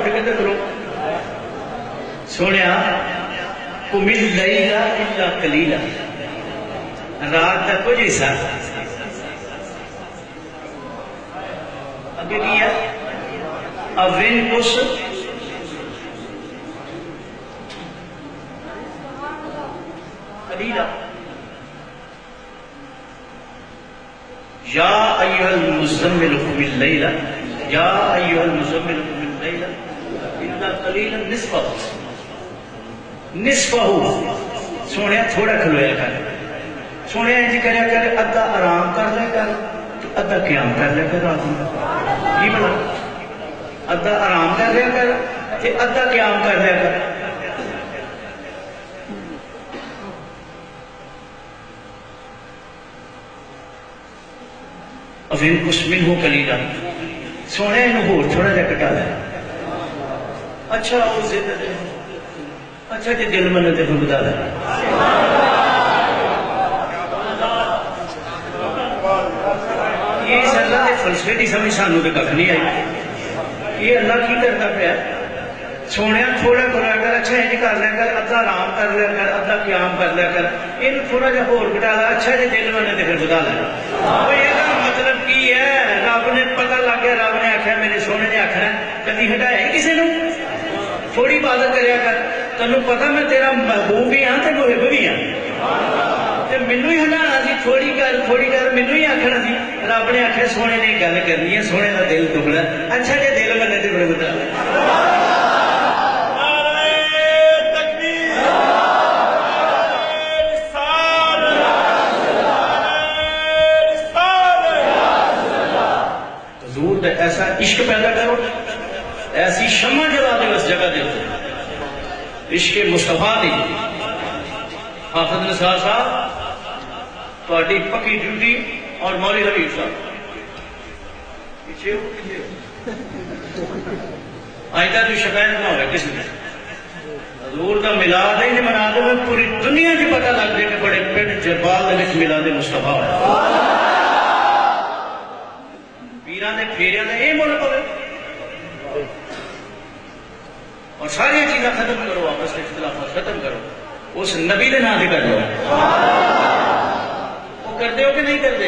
اٹھ کے تو کرو. سونے قم اللیل الا قلیلا، رات کا کچھ حصہ. اگے کی ہے اوین کس قلیلا. یا ایھا المزمل قم اللیل یا ایھا المزمل قم اللیل الا قلیلا نصفہ. سونے تھوڑا کھلویا کر، سونے انج کریا کر، ادھا آرام کر لیا کر ادھا قیام کر لیا کر. رات میں یہ بنا ادھا آرام کر لیا کر تے ادھا قیام کر لیا کر. افین کچھ منہ قلیلا، سونے انہوں ہور تھوڑا جا کٹا لیا. اچھا وہ زندہ دے، اچھا جی دل میں نے بتا دیں. یہ اللہ کے فلسفے کی سمجھ سانو تو کھ نہیں آئی. یہ اللہ کی کرتا پیا. سونے تھوڑا کرا کر، اچھا یہ کر لیا کر، ادھا آرام کر لیا کر، ادھا قیام کر لیا کر. یہ تھوڑا جا ہور گٹا لا، اچھا جی دل میں نے پھر بتا لیا. یہ مطلب کی ہے؟ رب نے پتا لگ گیا، رب نے آخیا میرے سونے نے آخنا کدی ہٹایا کسی نے. تھوڑی عبادت کریا کر، تینوں پتا میں تیرا محبوب بھی ہاں تے محب بھی ہاں، مینو ہی ہٹانا سی. تھوڑی کر مینو ہی آخنا سی. رب نے آخیا سونے نے گل کرنی ہے، سونے کا دل ٹکڑا. اچھا جی دل میں تے بڑے بتا. حضور دا ایسا عشق پیدا کرو، ایسی شمع جلا دے اس جگہ دے عشق مصطفیٰ دی. حافظ نثار صاحب تہاڈی پکی ڈیوٹی اور مولوی حبیب صاحب پیچھے آئندہ تو شکایت نہ ہوئے کسی نے. حضور دا میلاد ہی نہیں منا دے، پوری دنیا کی پتہ لگ جائے کہ بڑے پنڈ جربال دے میلاد مصطفیٰ ہے. پیراں دے پھیریاں دے یہ مل پوے اور ساری چیزیں ختم کرو، آپس کے اختلافات ختم کرو، اس نبی دے نام سے کر لو. وہ کرتے ہو کہ نہیں کرتے؟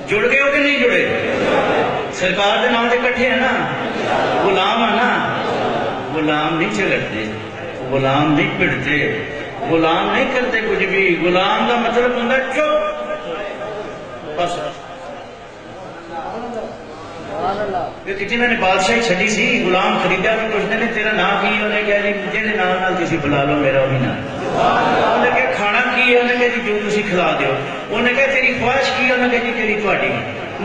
جڑ گئے ہو کہ نہیں جڑے؟ سرکار دے نام سے کٹھے ہیں نا. غلام ہے نا، غلام نہیں جھگڑتے، غلام نہیں پڑتے، غلام نہیں کرتے کچھ بھی. غلام کا مطلب ہوتا ہے چپ بس. جنہوں نے بادشاہی چھڈی سی، غلام خریدا میں پوچھتے ہیں تیرا نام کی؟ انہیں کہا جی جہے نام نال تسی بلا لو میرا وہی نام. انہیں کہا کھانا کی ہے؟ انہیں کہا جی جو تسی کھلا دیو. انہیں کہا تیری خواہش کی؟ انہیں کہا جی تیری تہاڈی.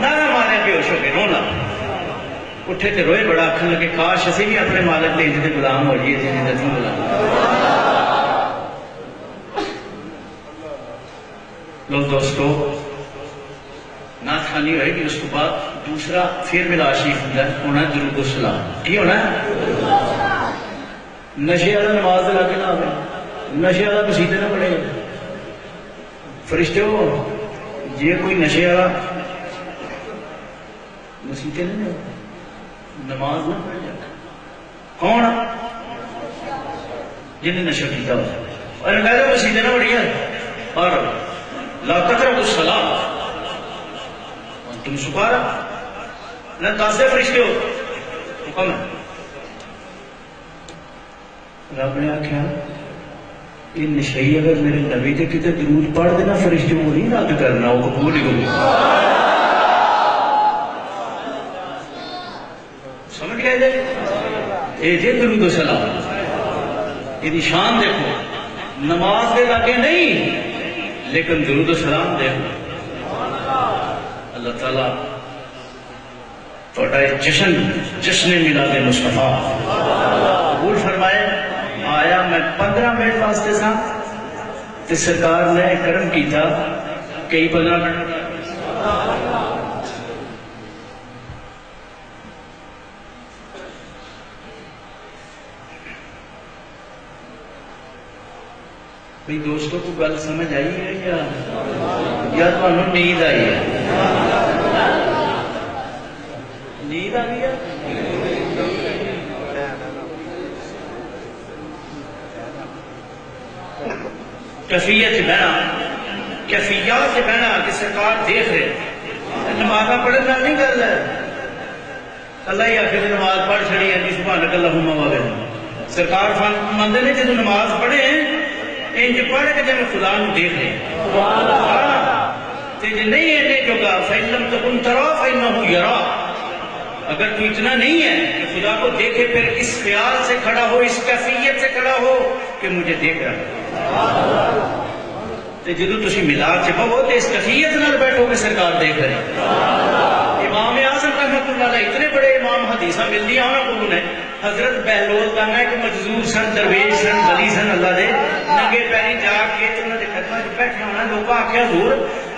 نعرہ مارے بے ہوش ہو کے رونا. اٹھے تے روئے بڑا، آکھن لگے کاش اسی بھی اپنے مالک دے تے غلام ہو جائیے جی دسوں غلام. لوگ دوستو نعت خوانی ہوئے گی، اس کے بعد دوسرا پھر ملا شریف ہونا درود و سلام. کی ہونا ہے؟ نشے والا نماز لا کے نہ آئے، نشے والا مسیطے نہ پڑے. فرشتے ہو جی کوئی نشے والا مسیطے نہیں نماز نہ پڑھ جائے. کون جن نے نشہ کیا اور مسیطے نہ پڑی ہے. اور لا تقربوا الصلاۃ تم سکارا نہ تاسے فرشتے ہو حکم ہے. رب نے آخیا یہ نشئی اگر میرے نبی تے کتے درود پڑھ دینا فرشتے وہ نہیں رد کرنا، وہ قبول ہی ہوگی. سمجھ گئے جی؟ یہ جی درود و سلام یہ شان دیکھو. نماز دے لاگے نہیں لیکن درود و سلام دیکھو. اللہ تعالیٰ تھوڑا جشن میلاد مصطفیٰ قبول فرمائے. آیا میں 15 منٹ واسطے سا تے سرکار نے کرم کیتا کئی 15 منٹ بھئی دوستوں کو گل سمجھ آئی ہے یا تمہیں نیند آئی ہے؟ نیند آ گئی ہے؟ کیفیت سے بہنا، کیفیات سے بہنا کہ سرکار دیکھ رہے، نماز پڑھنا نہیں گل ہے، اللہ ہی آخر نماز پڑھ چڑی ہے جی سبحانک اللہم وبحمدک، سرکار فرماندے نے جب نماز پڑھے انج پڑھ کے جب خدا نو دیکھ لے، تے جے نہیں ہے جو گا فإن لم تكن ترى فإنه يراك، اگر تو اتنا نہیں ہے کہ خدا کو دیکھے پھر اس خیال سے کھڑا ہو، اس کیفیت سے کھڑا ہو کہ مجھے دیکھ رہا ہے، جدو تسی ملاد سے بہو تو اس کیفیت نال بیٹھو کہ سرکار دیکھ رہے۔ امام اعظم رحمۃ اللہ علیہ اتنے بڑے امام حدیثہ ملتی ہیں انہوں نے حضرت بہلول کہنا ہے کہ مجذور سن، درویش سن، ولی سن اللہ دے، ننگے پیری جا کے انہوں نے خدمت بیٹھے ہونا، لوگ آخیا حضور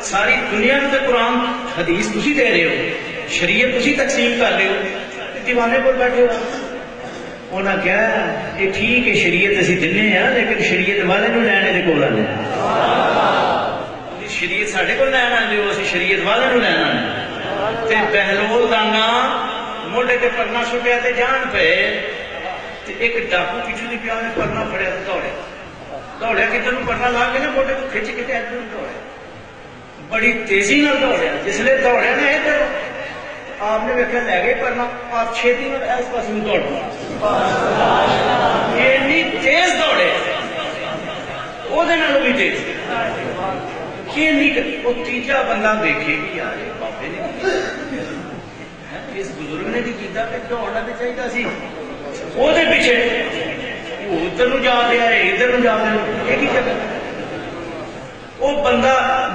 ساری دنیا میں تو قرآن حدیث تسی دے رہے ہو، شریعت تسی تقسیم کر رہے ہو، دیوانے پر بیٹھے ہو۔ انہوں نے کہا یہ ٹھیک ہے شریعت اسی دنے ہیں لیکن شریعت والے نو لینے دے کول آنے، شریعت ساڈے کول لین آندے ہو، اسی شریعت والے نو لین آنے۔ تے بہلول دانا موڈے تے پرنا سٹیا تے جان پے، تے ایک ڈاکو پیچھے دی پیا نے پرنا پھڑیا تے دوڑیا کدھر نو پرنا لا کے نا موڈے کو کھچ کے تے ادھر دوڑیا، بڑی تیزی نال دوڑیا، جس لے دوڑیا نا ادھر آپ نے ویکھیا لے گئے پرنا، آپ چھیتی نال اس پاس نو دوڑ پئے، اتنی تیز دوڑے او دے نال بھی تیز کہ نہیں وہ تیجا بندہ دیکھے کہ یار بابے نے اس بزرگ نے کیتا کہ دوڑنا بھی چاہیے سی، وہ پیچھے وہ ادھر نو جا رہا ہے ادھر نو جا رہا ہے، یہ چکر وہ بندہ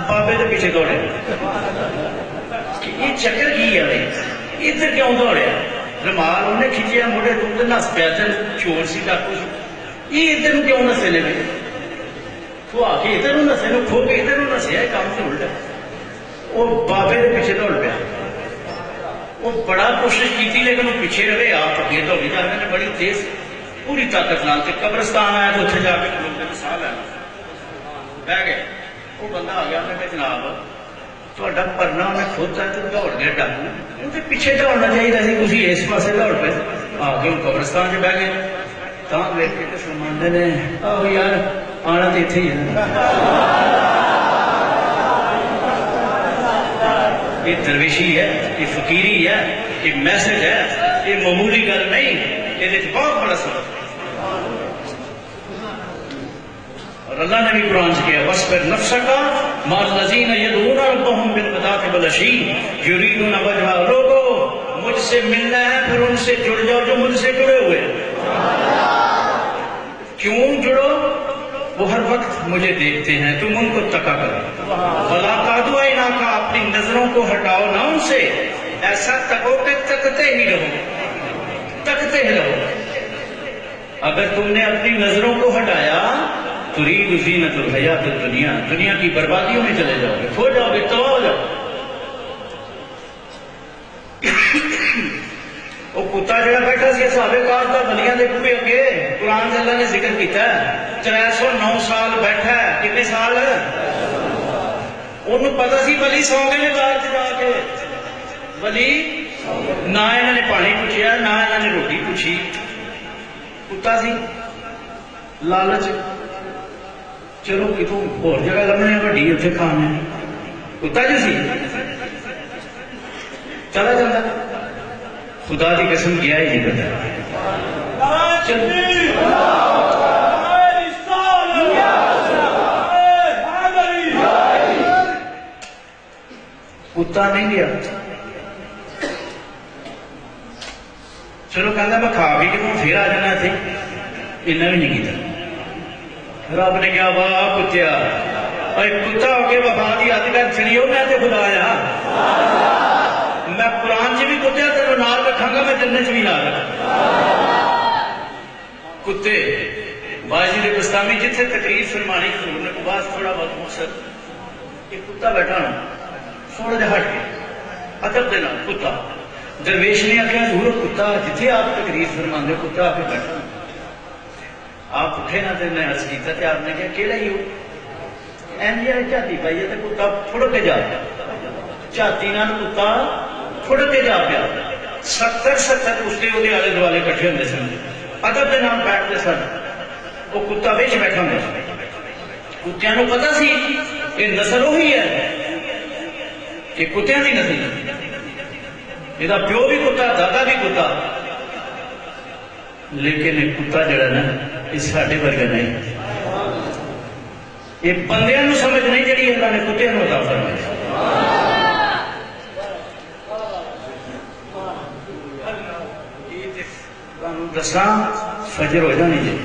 بابے کے پیچھے دوڑے، یہ چکر کی ہے بھائی ادھر کیوں دوڑیا، رومال انہیں کھچیا موڑے تو نس پیا، چور سی ڈاکو سی، یہ ادھر کیوں نسے نے کھوا کے ادھر نسے نو، کھو کے ادھر نسیا، کام سے الٹا وہ بابے کے پیچھے دوڑ پیا، وہ بڑا کوشش کی لیکن وہ پیچھے رہے، آپ اگے دوڑی جا رہے ہیں بڑی تیز پوری طاقت نال، قبرستان آیا تو اتنے جا کے لوگوں نے ساہ لینا، بہ گئے، وہ بندہ آ گیا انہیں کہ جناب تھوڑا پرنا انہیں خود ہے تو دوڑ گیا ڈاکو، ان پیچھے دوڑنا چاہیے سی، کسی اس پاسے دوڑ پہ آ کے قبرستان سے بہ گئے، تاں ویکھ کے فرماندے نے آہو یار آنا تو اتنے ہی ہے، یہ درویشی ہے، یہ فقیری ہے، یہ میسج ہے، یہ معمولی گل نہیں، یہ بہت بڑا سبق ہے۔ اور اللہ نے بھی قرآن سے کیا وَاصْبِرْ نَفْسَكَ مَعَ الَّذِينَ يَدْعُونَ رَبَّهُمْ بِالْغَدَاةِ وَالْعَشِيِّ يُرِيدُونَ وَجْهَهُ، لوگو مجھ سے ملنا ہے پھر ان سے جڑ جاؤ جو مجھ سے جڑے ہوئے، کیوں جڑو، وہ ہر وقت مجھے دیکھتے ہیں، تم ان کو تکا کرو، وَلَا تَعْدُ عَيْنَاكَ، اپنی نظروں کو ہٹاؤ نہ ان سے، ایسا تکو کہ تکتے ہی رہو، تکتے ہی رہو، اگر تم نے اپنی نظروں کو ہٹایا ترید زینت الحیات الدنیا، دنیا کی بربادیوں میں چلے جاؤ گے، کھو جاؤ گے، تباہ ہو جاؤ۔ وہ کتا جڑا بیٹھا سی صحابہ پاک دا ولیاں دے بوئے اگے، قرآن سے اللہ نے ذکر کیتا ہے 309 سال بیٹھا ہے، کتنے سال؟ انہوں پتہ سی ولی سو گئے نے غار سے جا کے، ولی نہ انہوں نے پانی پوچھیا نہ انہوں نے روٹی پوچھی، کتا سی لالچ، چلو کتوں اور جگہ لبنے وڈی اتنے کھانے، کتا جو سی چلا جاتا، خدا کی قسم کیا ہی نہیں پتا، کتا نہیں گیا، چلو کہنا میں کھا بھی کہ پھر آ جانا تھے، انہیں بھی نہیں کیتا، رب نے کیا واہ کتیا، کتا ہو کے وفا کی حد کر چڑی ہو، میں تو خدا آیا، میں قرآن سے بھی کتیا تیرے نال رکھاں گا، میں جنت بھی نال رکھاں، کتے باجی بستامی جتنے تقریر فرمانی حضور نے کو بعد تھوڑا بہت مقصد، ایک کتا بیٹھا نا تھوڑا جہا ہٹ کے ادب دینا، کتا درویش نے آخیا حضور کتا جتنے آپ تقریر فرماندے کتا آ کے بیٹھا، آپ اٹھے نہ تو میں عرض کیتا کہ آپ نے کہا کہڑا ہی ہو، این جی چاہتی پائی ہے تو کتا پھڑ کے جا پیا، چاہتی نال کتا پھڑ کے جا پیا، 70 اس کے آلے دوالے کٹھے ہوتے سن، ادب کے نام بیٹھتے سن، وہ کتا بچ بیٹھا ہوں کتیاں نو پتا سی کہ نسل وہی ہے کہ کتیاں دی نسل یہ پیو بھی کتا دادا بھی کتا لیکن یہ کتا جڑا نا یہ ساڈے ورگا نہیں یہ بندیاں نو سمجھ نہیں جڑی اللہ نے کتیاں نو عطا فرمائی دساں فجر ہو جانی جی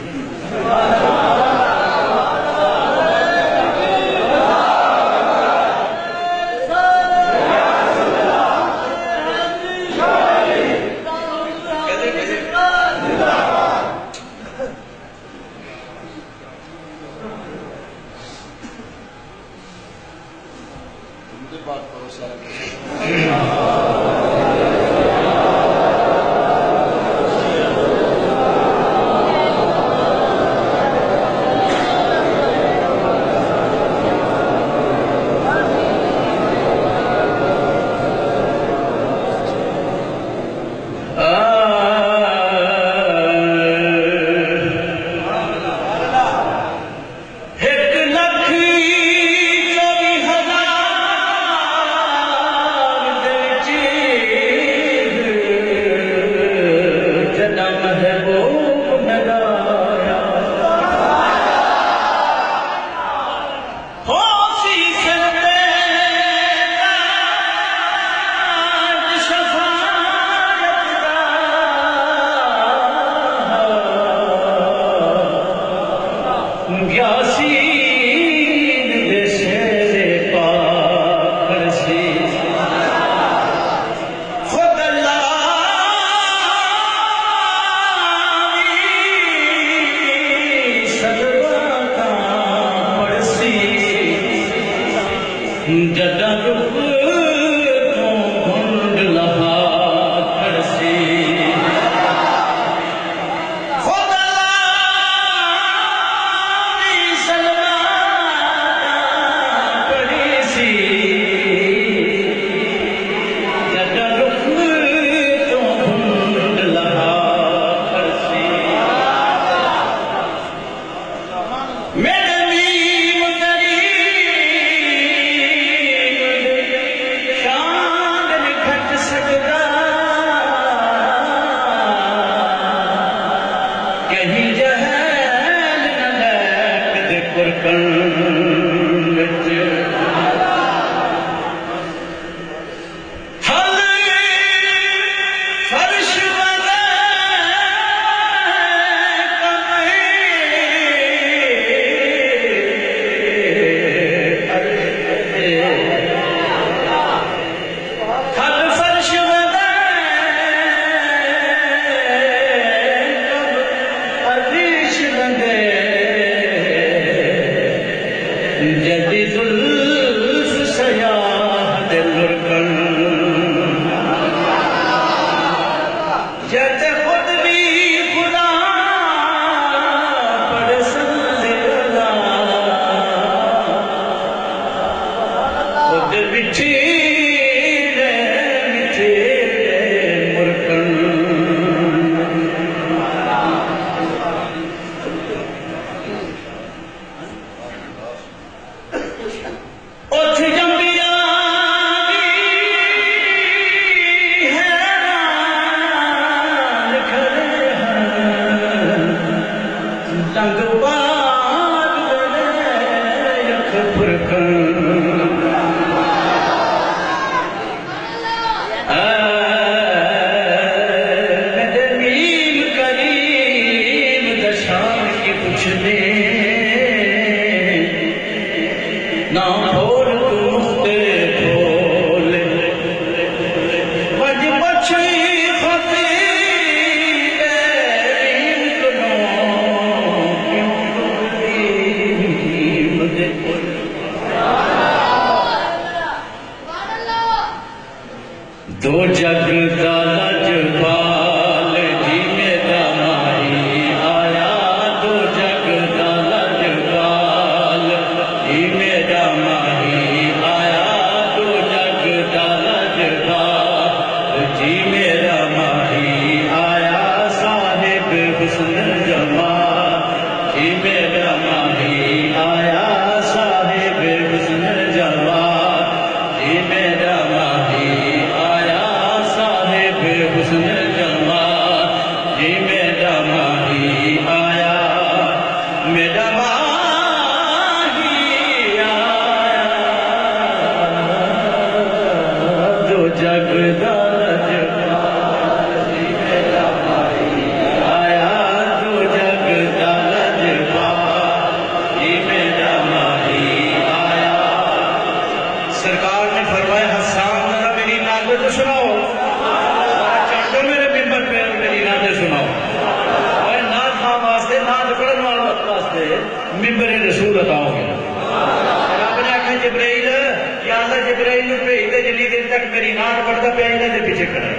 لگا پیا انہوں نے پیچھے کھڑا ہے.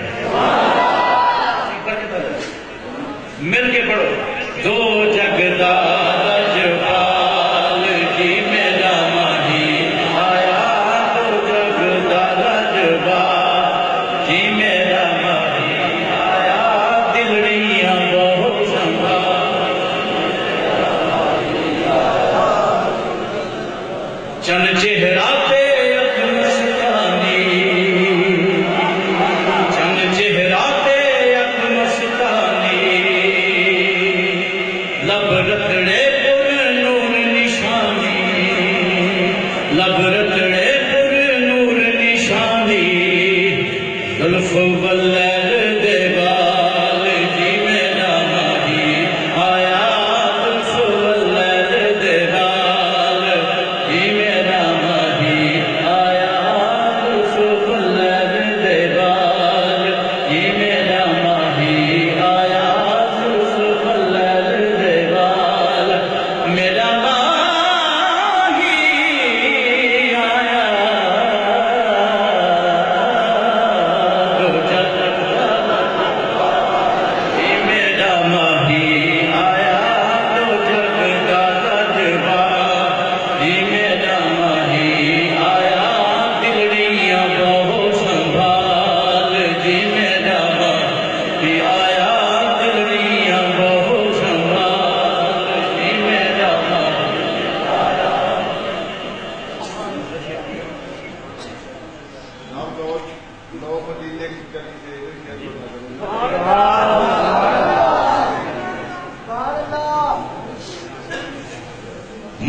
مل کے پڑھو. دو جگدا رجپال جی میرا ماہی آیا, دو جگدا رجپال جی میرا ماہی آیا, دلڑیاں بہت سنبھال چند چہرہ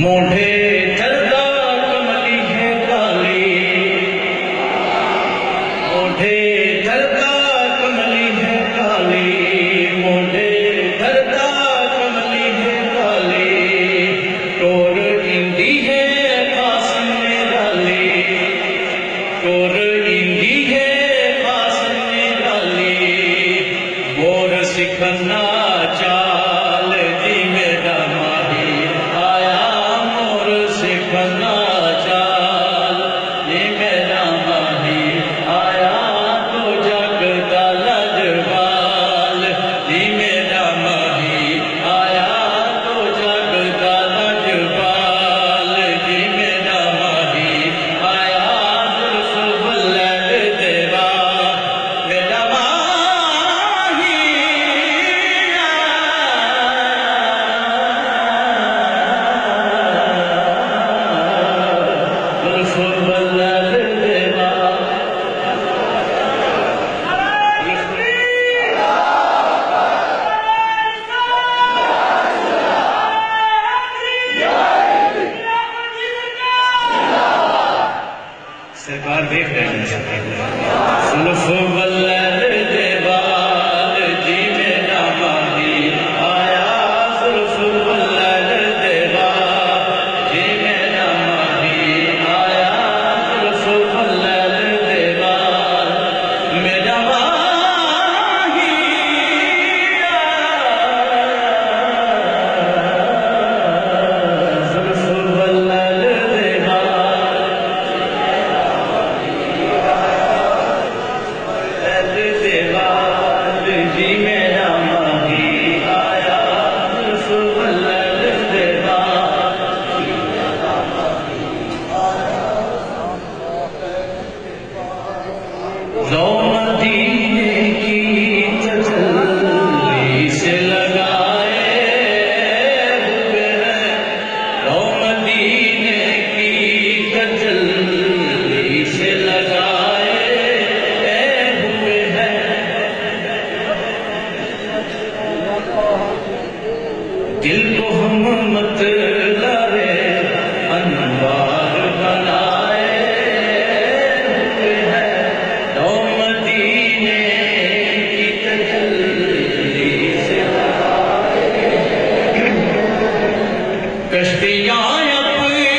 موڈے دردہ کملی ہے کالی, موڈے دردہ کملی ہے کالی, موڈے دردہ کملی ہے کالی, ٹور اندی ہے قاسم میں ڈالی, ٹور اندی ہے قاسم میں ڈالی, بور سکھنا چال جی میرا ماہی آیا, چال یہ میرا ماہی آیا, تو جگ دا لجپال یہ میرا ماہی آیا, تو جگ دا لجپال یہ میرا ماہی آیا, زلف بلند دیوا میرا ماہی سرکار دیکھ رہے ہیں. زلف بلند دیوال جی میرا ماہی آیا, زلف بلند دیوال جی میرا ماہی آیا, زلف بلند دیوال میرا ماہی آیا, زلف بلند جی میرا ماہی آیا, زلف بلند دیوال رو مدینے کی تجلی سے لگائے ہوئے ہیں, رو مدینے کی تجلی سے لگائے ہوئے ہیں, دل کو ہم مت لارے انوار بنائے ہوئے ہیں, تو مدینے کی تجلی سے کشتیاں اپنی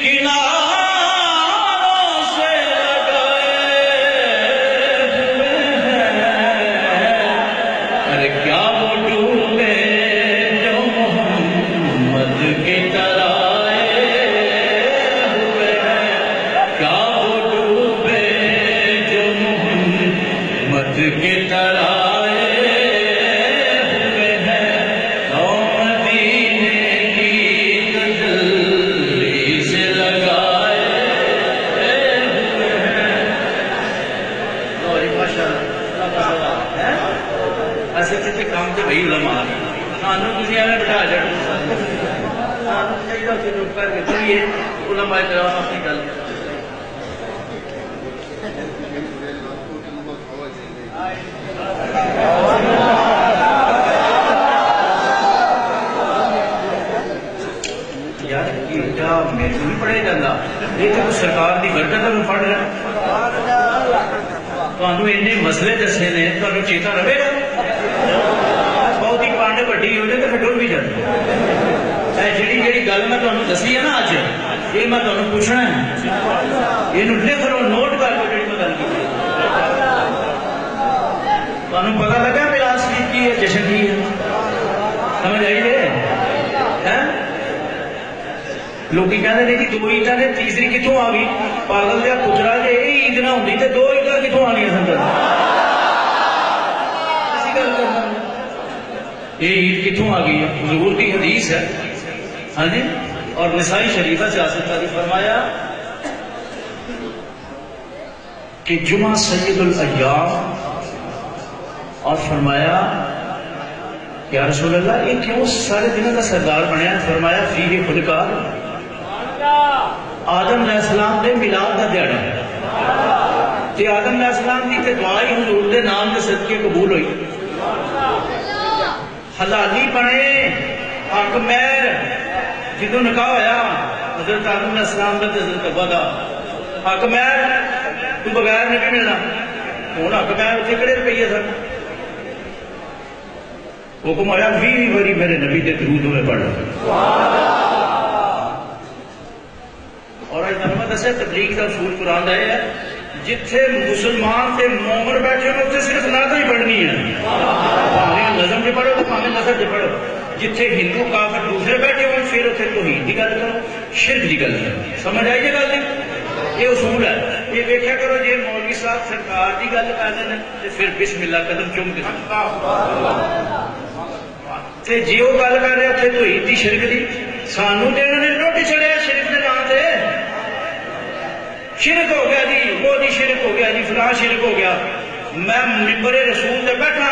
کناروں سے لگائے ہوئے ہیں, ارے کیا ترائے ہوئے ہیں اور مدینے کی تجلی سے لگائے ہوئے ہیں. اور ماشاء اللہ ایسے کسی کام سے بھائی علماء سانو کسی میں بٹھا جڑ سانو چاہیے کہ چپ کر کے چلیے علماء کرام اپنی گل یار ایڈا میرے نہیں پڑھے جاتا یہ تو سرکار کی برکت میں پڑھ رہا تمہیں اینے مسئلے دسے نے تمہیں چیتا رہے گا بہت ہی پانڈ وڈی ہو جائے تو پھر ڈول بھی جاتی جیڑی جیڑی گل میں تمہیں دسی ہے نا اج یہ میں تمہیں پوچھنا ہے یہ لکھ لو نوٹ کر لو جیڑی میں گل کی تمہیں پتا لگا میراث کی ہے جشن کی ہے سمجھ آئی ہے لوگ کہتے ہیں کہ دو عیداں نے تیسری کتوں آ گئی پاگل دیا پترا جی یہ عید نہ ہوتی تو دو عیداں کتوں آ گئی سن یہ عید کتوں آ گئی ہے حضور کی حدیث ہے ہاں جی اور نسائی شریفہ سے حاصل تعریف فرمایا کہ جمعہ سید الایام اور فرمایا یا رسول اللہ یہ کیوں سارے دنوں کا سردار بنیا فرمایا فیہ خلقات آدم علیہ السلام دے میلاد دا دیڑا ہے تے آدم علیہ السلام دی تے دعائی حضور دے نام دے صدقے قبول ہوئی حلالی بنے حق مہر جدو نکاح ہویا حضرت آدم علیہ السلام دا تے حضرت حوا دا حق مہر تو بغیر نہیں ملنا ہوں حق مہر اتنے کڑے روپیے سن حکم آیا 20 باری میرے نبی دے درود میں پڑھ اور آج میں دسیا تبلیغ کا اصول قرآن کا ہے جتھے مسلمان تے مومن بیٹھے ہو اتنے صرف نعت ہی پڑھنی ہے پاویں نظم سے پڑھو تو پاویں نثر سے پڑھو جتھے ہندو کافر دوسرے بیٹھے ہو پھر اتنے توحید کی گل کرو شرک کی گل کرو سمجھ آئی یہ گل یہ اصول ہے یہ دیکھا کرو جی مولوی صاحب سرکار کی گل کرتے ہیں تو پھر بسم اللہ قدم چوم کے جی وہ گل کر رہے اتنے توحید کی شرک کی سانو تو انہوں نے روٹی چڑھیا شرک کے نام سے شرک ہو گیا جی وہ جی شرک ہو گیا جی فلاں شرک ہو گیا میں ممبر رسول سے بیٹھا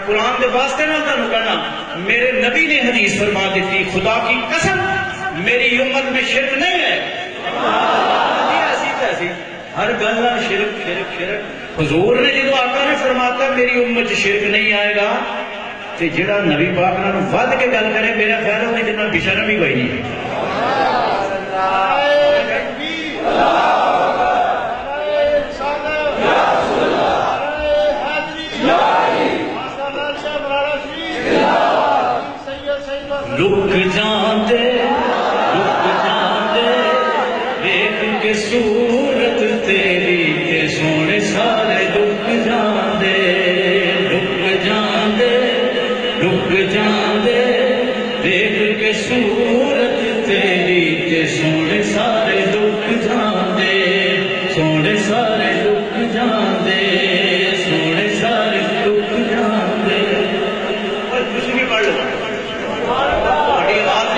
قرآن کے واسطے نہ تمہیں کہنا میرے نبی نے حدیث فرما دیتی خدا کی قسم میری امت میں شرک نہیں ہے ایسی تیسی ہر گل شرک شرک شرک حضور نے جدو آقا نے فرماتا میری امت شرک نہیں آئے گا تو جڑا نبی پاک نال ود کے گل کرے میرا خیال ہے جتنا بشرم ہی کوئی نہیں رک جاندے دیکھ کے صورت تیری کے سونے سارے رک جاندے دیکھ کے صورت تیری کے سونے سارے رک جاندے سونے سارے رک جاندے سونے سارے رک جاندے اور کچھ بھی پڑھ لو آواز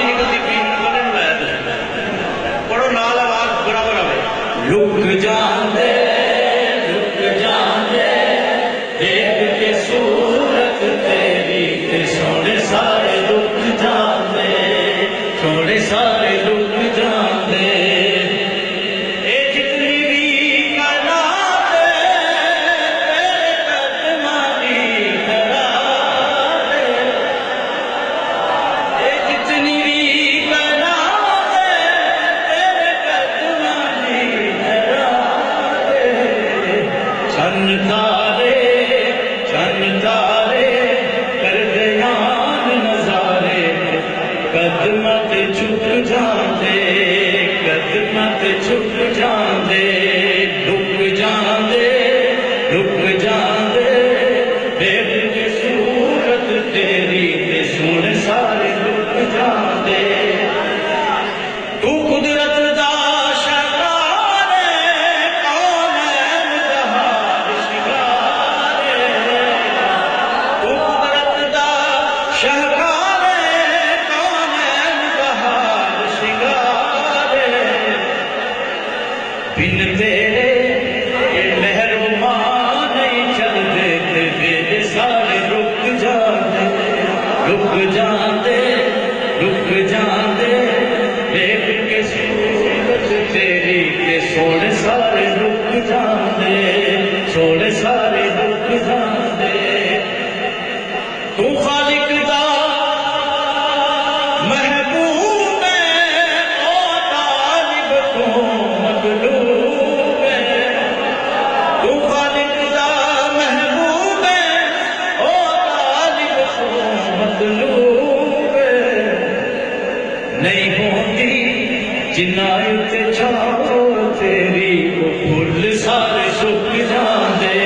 جنا تے چھاؤ تیری وہ پھل سارے سک جاندے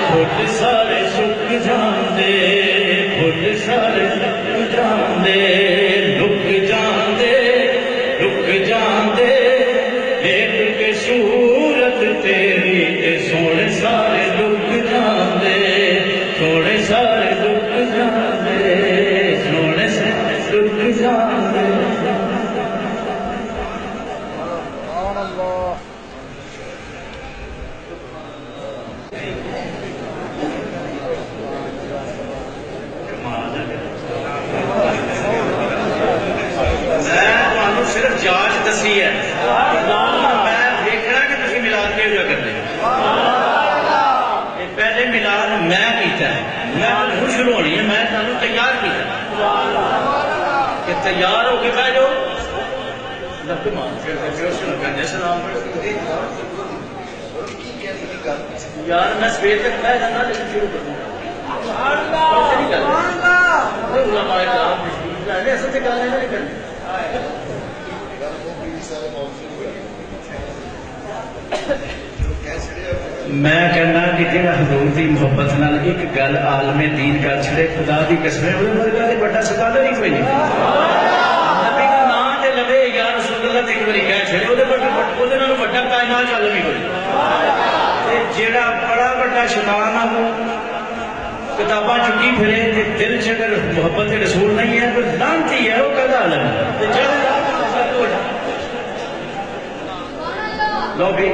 پھل سارے سک جاندے پھل سارے سک جاندے لک جاندے لک جاندے دیکھ کے صورت تیری تے سونے سارے لک جاندے سونے سارے لک جاندے سونے سارے لک جاندے صرف جانچ دسی ہے میں دیکھنا کہ تھی ملاد کیوں جا کرنے پہلے ملاد میں کیتا ہے میں خوش ہونی ہے میں تمہیں تیار کیتا کہ تیار ہو کے بہ جاؤ یار میں سویر تک بہ جانا لیکن شروع کروں میں کہنا کہ جہاں حضور دی محبت نال ایک گل عالم دین کر چھڑے خدا دی قسم ہے بڑا سکالر ہی کوئی نہیں نبی کا نام تے لوے یا رسول اللہ تے ایک باری کہہ چھڑے وہ بڑا کائنات عالم ہی کوئی جیڑا بڑا بڑا شیطان ہے وہ کتاباں چکی پھرے دل چ اگر محبت رسول نہیں ہے تو لانتی ہے وہ کدا عالم ہے لو بھی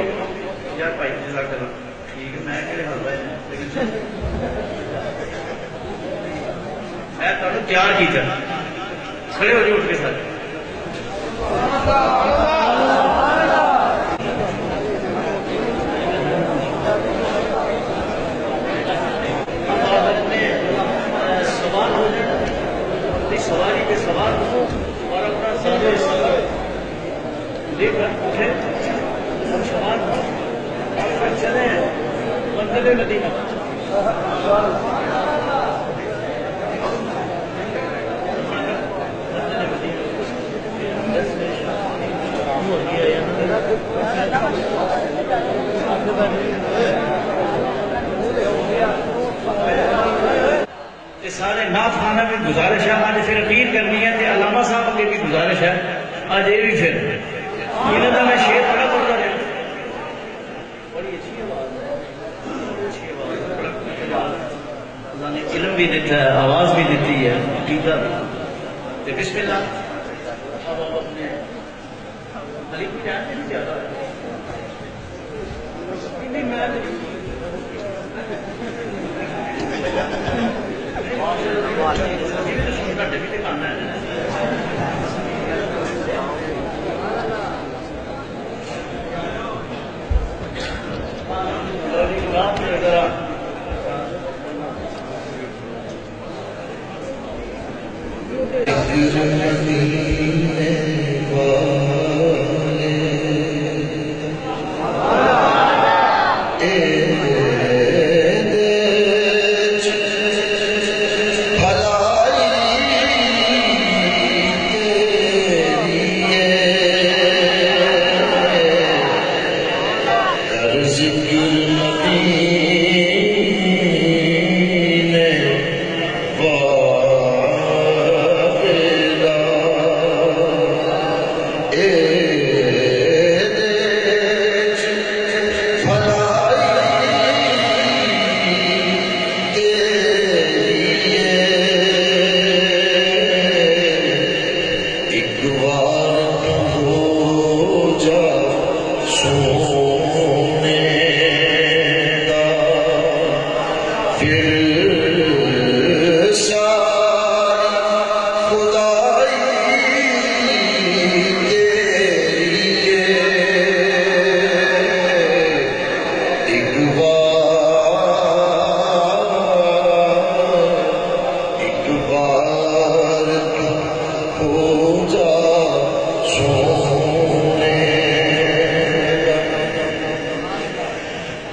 یار بھائی جزاک اللہ ٹھیک ہے میں کہڑے حال ہے میں تمہیں تیار کیتا کھڑے ہو جی اٹھ کے ساتھ سوال ہو جائے سواری کے سوال ہو اور اپنا سوال دیکھ اٹھے سوال چلے منزل مدینہ سارے نعت خانہ بھی گزارش ہے آج پھر اپیل کرنی ہے علامہ صاحب کے بھی گزارش ہے آج یہ بھی پھر انہوں کا میں شعر پڑھا پڑھتا رہا بڑی اچھی آواز ہے بڑی اچھی آواز ہے اللہ نے علم بھی دیتا ہے آواز بھی دیتی ہے عقیدہ بھی بسم اللہ اب آپ اپنے علی کو جانتے نہیں زیادہ نہیں میں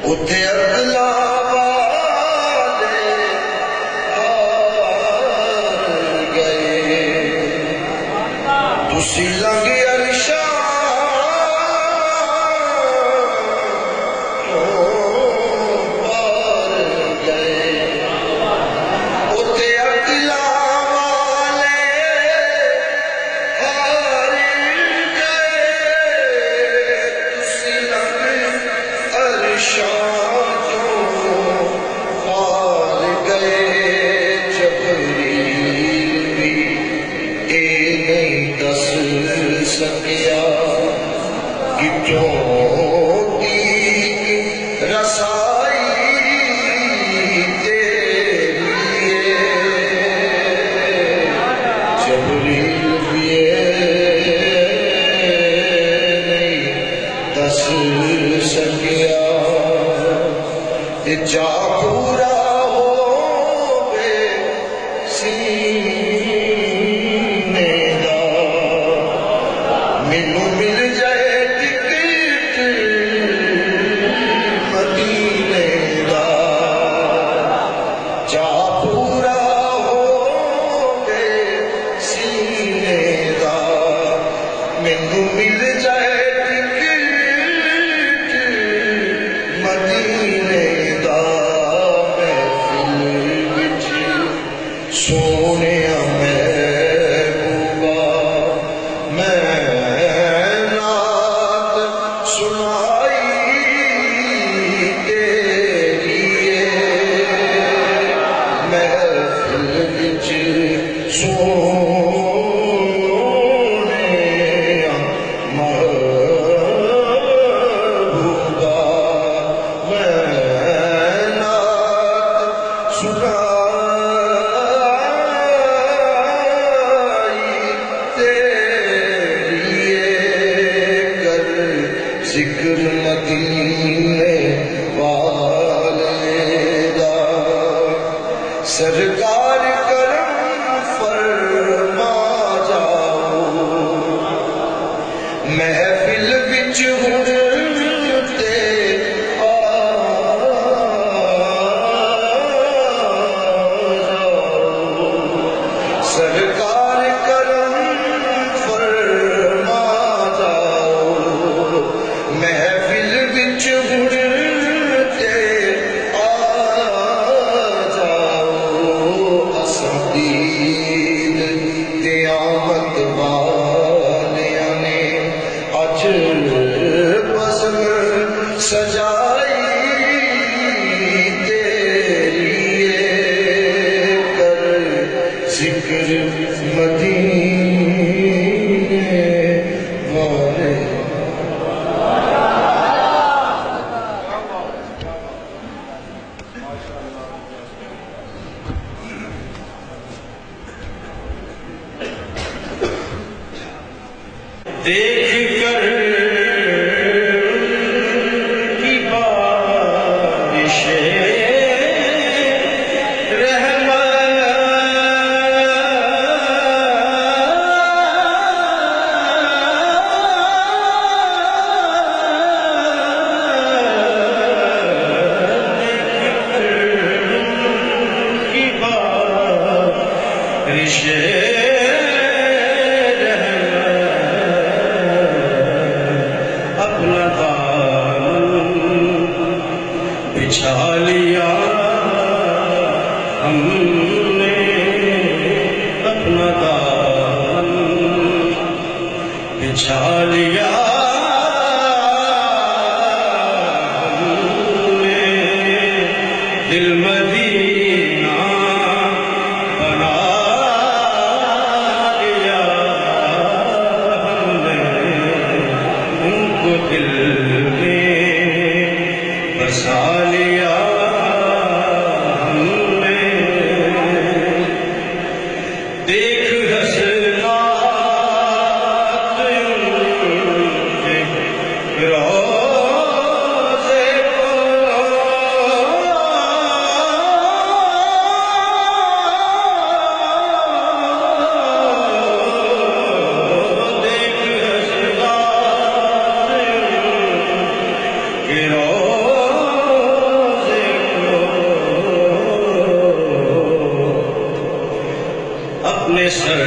اتھے اگلا والے سنائی تیری کر ذکر مدینے والے دا سرکار کرم فرما جاؤ محفل وچ ہن تے آ جاؤ سرکار کرم فرما جاؤ محفل وچ ہن تے آ جاؤ اساں عید قیامت والیاں نے اج بزم سجائی تیری کر ذکر مدینے والے دیکھ کر کی بارش کی بارش اپنا دامن بچھا لیا ہم نے اپنا دامن بچھا لیا ہم نے دل مدینہ بنا لیا ہم نے ان کو دل میں بسا لیا ہم نے دیکھ حسنات ان کے روضے کو دیکھ حسنات کے روضے کو اپنے سر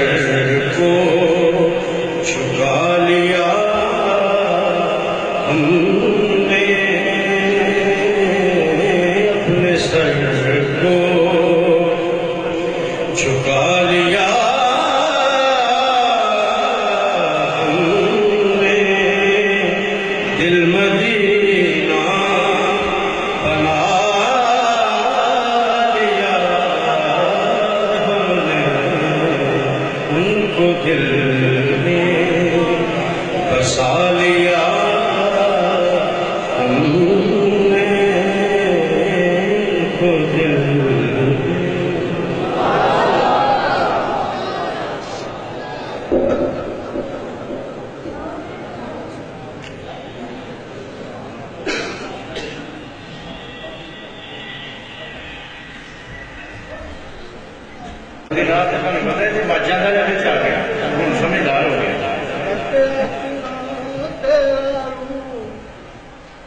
کو جھکا لیا ہم نے اپنے سر کو جھکا لیا ہم نے دل مدینہ بنا لیا ہم نے ان کو دل میں بسا لیا ہم نے ان کو دل رات پتہ ہے کہ باجیاں کا جب چل گیا ہوں سمجھدار ہو گیا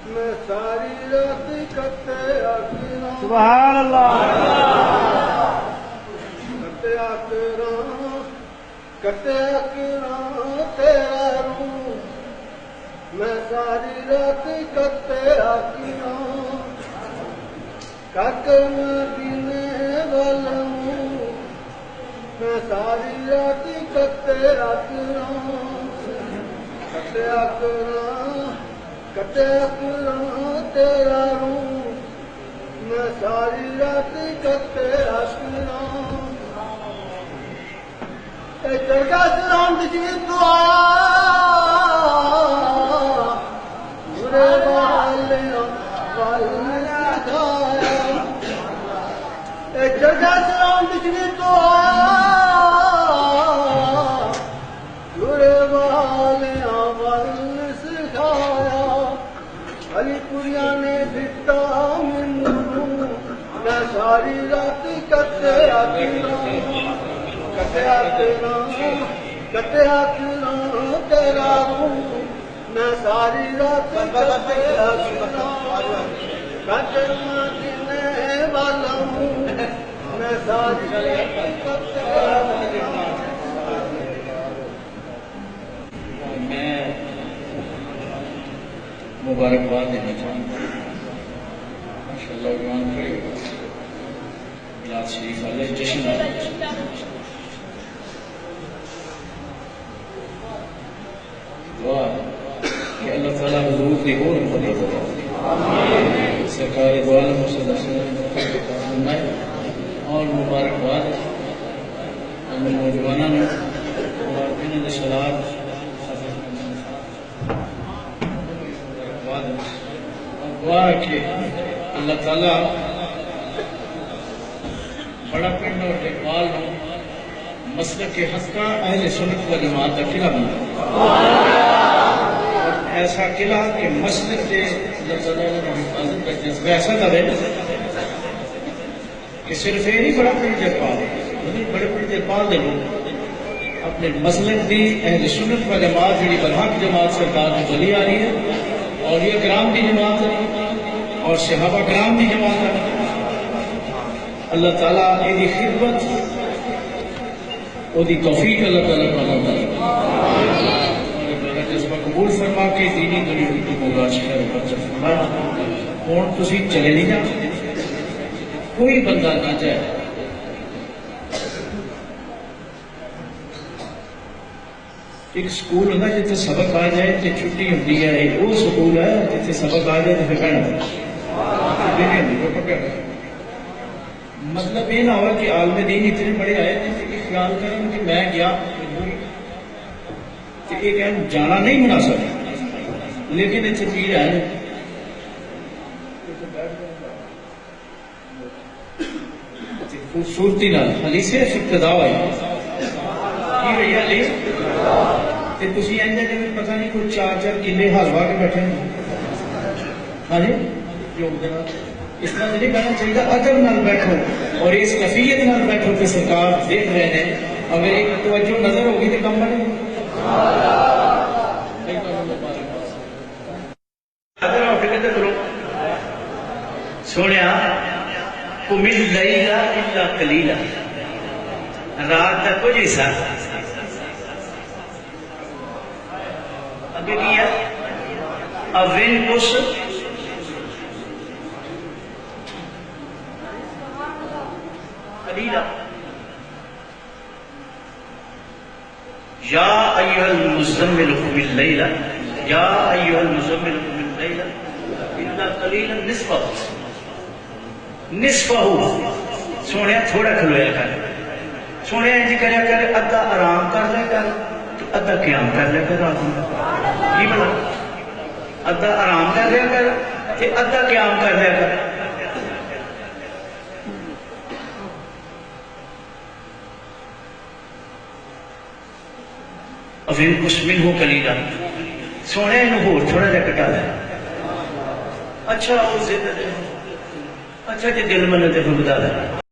میں ساری رات کتے آکرا سبحان اللہ کتے آکرا تیرا روح میں ساری رات کتے آکرا کک مدینے والوں میں ساری رات کتے آکرا تیرا روح میں ساری رات کتے آکرا درگاہ سلام دی دعا برے والے جگہ سلام بجلی تو آیا جڑے والے ول سکھایا علی پوریا نے دتا مینوں میں ساری رات کٹیا تیرا روح میں ساری رات کٹیا مدینے والا ہوں میں ساری میں مبارکباد دینا چاہوں گا ماشاء اللہ میلاد شریف والے جشن دعا کہ اللہ تعالیٰ حضور کی اور مدد سرکار دو عالم صلی اللہ علیہ وسلم اور مبارکباد نوجوانوں نے اور انہوں نے سلاد دعا کہ اللہ تعالیٰ بڑا پنڈ اور اقبال ہو مسلک کے حسکہ اہل سنت و جماعت کا قلعہ بنا ایسا قلعہ کہ مسلک کے اللہ تعالیٰ نے حفاظت کا جذبہ ایسا کرے کہ صرف یہ نہیں بڑا پنڈ اقبال بڑے پنڈ اقبال دے لوگ اپنے مسلک دی اہل سنت و جماعت جی برحق جماعت سرکار میں چلی آ رہی ہے اور یہ کرام کی جماعت ہے اور صحابہ کرام کی جماعت ہے اللہ تعالیٰ یہ خدمت وہ توفیق اللہ تعالیٰ کو عطا کرے جذبہ قبول فرما کے دینی دنیا کی مولا شہر فرمائے ہوں تسی چلے نہیں جا کوئی بندہ نہ جائے ایک سکول ہوتا ہے جتنے سبق آ جائے تو چھٹی ہوتی ہے وہ سکول ہے جتنے سبق آ جائے تو پھر کہنا مطلب یہ نہ ہوا کہ عالم دین اتنے بڑے آئے تھے کہ خیال کریں کہ میں گیا کہ ایک جانا نہیں مناسب لیکن اتنے پیر ہے خوبصورتی نال حدیث ابتدا ہوئی کی رہی ہے تھی جی پتہ نہیں کوئی 4 کلے حلوا کے بیٹھے ہیں ہاں جی اس طرح نہیں کہنا چاہیے ادب نال بیٹھو اور اس کیفیت نال بیٹھو کہ سرکار دیکھ رہے ہیں اگر ایک توجہ نظر ہوگی تو کم بنے سونے کمل لیلا الا قلیلا رات کا کچھ حصہ اگے کیا اوین کس قلیلا یا ایھا المزمل قم اللیل یا ایھا المزمل قم اللیل الا قلیلا نصفہ سونے تھوڑا کھلویا کر سونے انج کریا کر ادھا آرام کر لیا کر ادھا قیام کر لیا کر رات میں کی بنا ادھا آرام کر لیا کر ادھا قیام کر لیا کر افین کچھ منہ قلیلا سونے انہوں ہور تھوڑا جا کٹا لیا اچھا وہ زندہ اچھا جی دل من تے بتا دیں